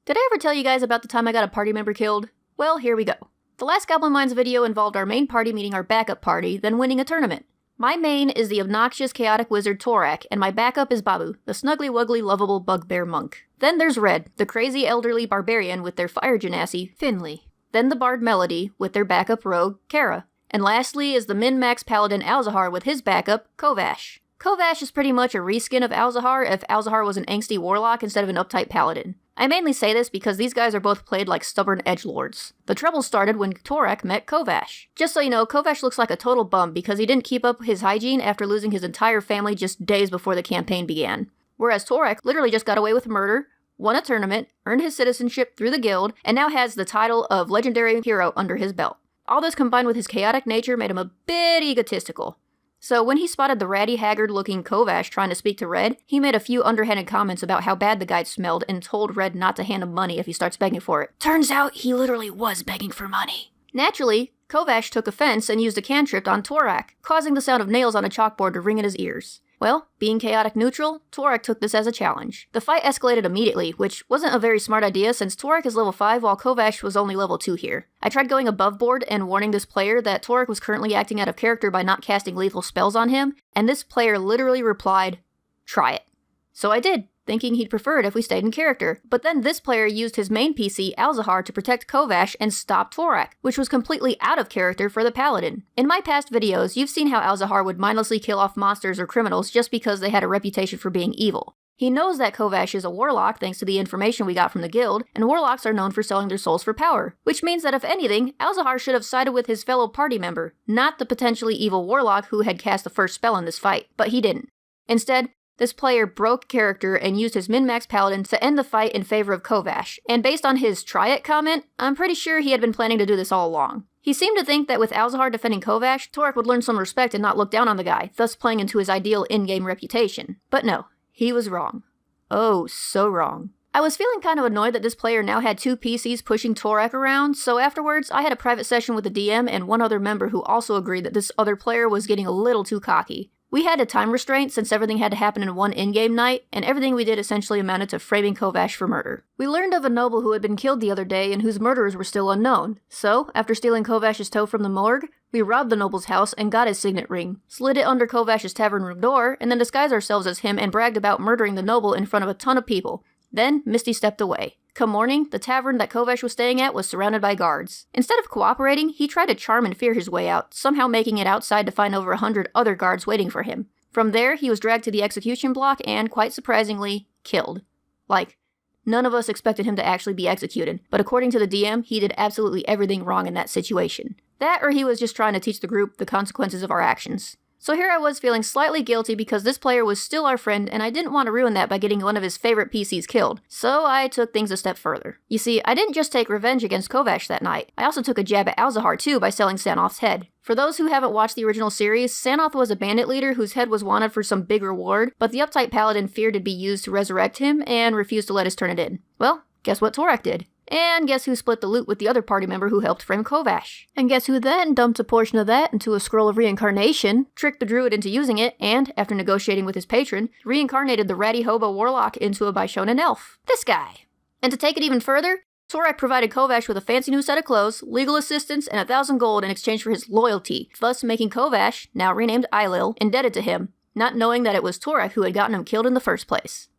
Did I ever tell you guys about the time I got a party member killed? Well, here we go. The last Goblin Mines video involved our main party meeting our backup party, then winning a tournament. My main is the obnoxious chaotic wizard Kovach, and my backup is Babu, the snuggly wuggly lovable bugbear monk. Then there's Red, the crazy elderly barbarian with their fire genasi, Finley. Then the bard Melody with their backup rogue, Kara. And lastly is the min-max paladin Alzahar with his backup, Kovach. Kovach is pretty much a reskin of Alzahar if Alzahar was an angsty warlock instead of an uptight paladin. I mainly say this because these guys are both played like stubborn edgelords. The trouble started when Kovach met Kovach. Just so you know, Kovach looks like a total bum because he didn't keep up his hygiene after losing his entire family just days before the campaign began. Whereas Kovach literally just got away with murder, won a tournament, earned his citizenship through the guild, and now has the title of legendary hero under his belt. All this combined with his chaotic nature made him a bit egotistical. So when he spotted the ratty, haggard-looking Kovach trying to speak to Red, he made a few underhanded comments about how bad the guy smelled and told Red not to hand him money if he starts begging for it. Turns out he literally was begging for money. Naturally, Kovach took offense and used a cantrip on Kovach, causing the sound of nails on a chalkboard to ring in his ears. Well, being chaotic neutral, Kovach took this as a challenge. The fight escalated immediately, which wasn't a very smart idea since Kovach is level 5 while Kovach was only level 2 here. I tried going above board and warning this player that Kovach was currently acting out of character by not casting lethal spells on him, and this player literally replied, "Try it." So I did, thinking he'd prefer it if we stayed in character. But then this player used his main PC, Alzahar, to protect Kovach and stop Kovach, which was completely out of character for the paladin. In my past videos, you've seen how Alzahar would mindlessly kill off monsters or criminals just because they had a reputation for being evil. He knows that Kovach is a warlock thanks to the information we got from the guild, and warlocks are known for selling their souls for power. Which means that if anything, Alzahar should have sided with his fellow party member, not the potentially evil warlock who had cast the first spell in this fight, but he didn't. Instead, this player broke character and used his min-max paladin to end the fight in favor of Kovach, and based on his "try it" comment, I'm pretty sure he had been planning to do this all along. He seemed to think that with Alzahar defending Kovach, Kovach would learn some respect and not look down on the guy, thus playing into his ideal in-game reputation. But no, he was wrong. Oh, so wrong. I was feeling kind of annoyed that this player now had 2 PCs pushing Kovach around, so afterwards I had a private session with the DM and one other member who also agreed that this other player was getting a little too cocky. We had a time restraint since everything had to happen in one in-game night, and everything we did essentially amounted to framing Kovach for murder. We learned of a noble who had been killed the other day and whose murderers were still unknown, so after stealing Kovach's toe from the morgue, we robbed the noble's house and got his signet ring, slid it under Kovach's tavern room door, and then disguised ourselves as him and bragged about murdering the noble in front of a ton of people. Then, Misty stepped away. Come morning, the tavern that Kovach was staying at was surrounded by guards. Instead of cooperating, he tried to charm and fear his way out, somehow making it outside to find over 100 other guards waiting for him. From there, he was dragged to the execution block and, quite surprisingly, killed. Like, none of us expected him to actually be executed, but according to the DM, he did absolutely everything wrong in that situation. That or he was just trying to teach the group the consequences of our actions. So here I was feeling slightly guilty because this player was still our friend and I didn't want to ruin that by getting one of his favorite PCs killed, so I took things a step further. You see, I didn't just take revenge against Kovach that night, I also took a jab at Alzahar too by selling Sanoth's head. For those who haven't watched the original series, Sanoth was a bandit leader whose head was wanted for some big reward, but the uptight paladin feared it'd be used to resurrect him and refused to let us turn it in. Well, guess what Kovach did? And guess who split the loot with the other party member who helped frame Kovach? And guess who then dumped a portion of that into a scroll of reincarnation, tricked the druid into using it, and, after negotiating with his patron, reincarnated the ratty hobo warlock into a Bishonen elf. This guy. And to take it even further, Kovach provided Kovach with a fancy new set of clothes, legal assistance, and 1,000 gold in exchange for his loyalty, thus making Kovach, now renamed Eilil, indebted to him, not knowing that it was Kovach who had gotten him killed in the first place.